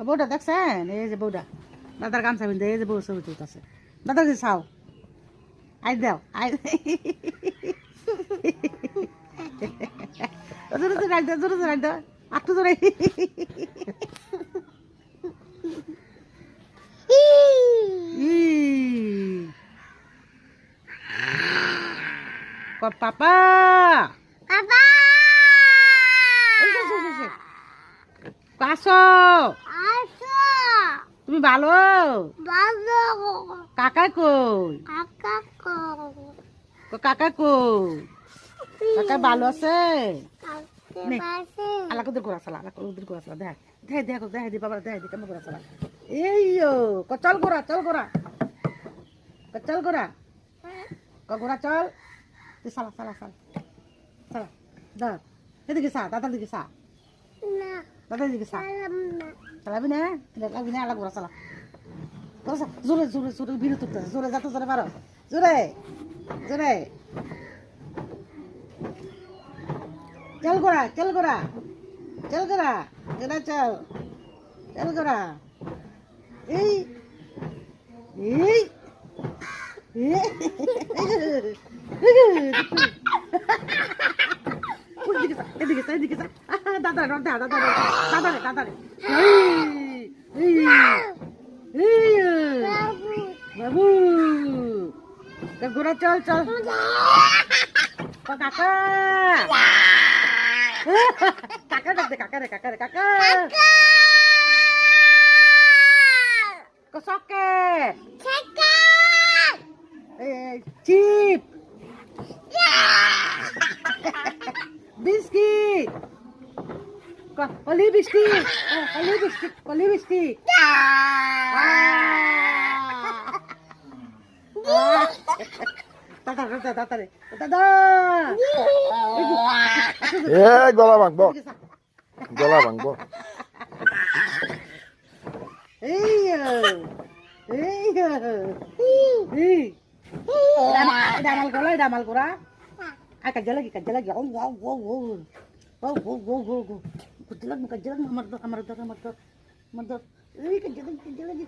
বউটা দেখছেন? এই যে বউটা দাদার গামছা বিন্দে এই যে বউ ছবি তুলতেছে। দাদা যে চাও আই দাও আই জোরে জোরে রাখ দাও, জোরে জোরে রাখ দাও, একটু জোরে। পাপা Papa! কাছো Aso! তুমি ভালো? Bago! কাকা কই? Kakako! কাকা কই? কাকা ভালো আছে? নে Kakipase! আলা কুদের গোরা সালা, আলা কুদের গোরা সালা, দেখ দেখ দেখ দেখ দি বাবা, দেখ দি কেমন গোরা সালা। এই ও চল গোরা, চল গোরা, চল গোরা, গোরা চল। তুই সালা সালা সালা সালা, দা এদিকে সা, দাদার দিকে সা, Na! দাদার দিকে সা। Alam na! চালাবি না? চালাবি না, আলা গোরা সালা। জোরে জোরে জোরে বিরত করতেছে, জোরে যাতে জোরে পারো, জোরে জোরে। চল গোরা, চল গোরা, চল গোরা, গোরা চল, চল গোরা। এই এই এদিকে যা, এদিকে যা, দাদা দাদা দাদা দাদা দাদা বাবু গোরা চল চল কাকা কাকা ডাকতে কাকা রে কাকা রে কাকা সকেট চিপ বিস্কিট কলি বিস্কিট কলি বিস্কিট কলি বিস্কিট দাদা দাদা দাদা রে দাদা গলা ভাঙবো, গলা ভাঙবো। এই ডামাল করা ডামাল করা আর কাজে লাগি ও ও ও ও ও ও ও ও ও কুতে লাগ কাজে লাগ আমার দর এই কাজে লাগি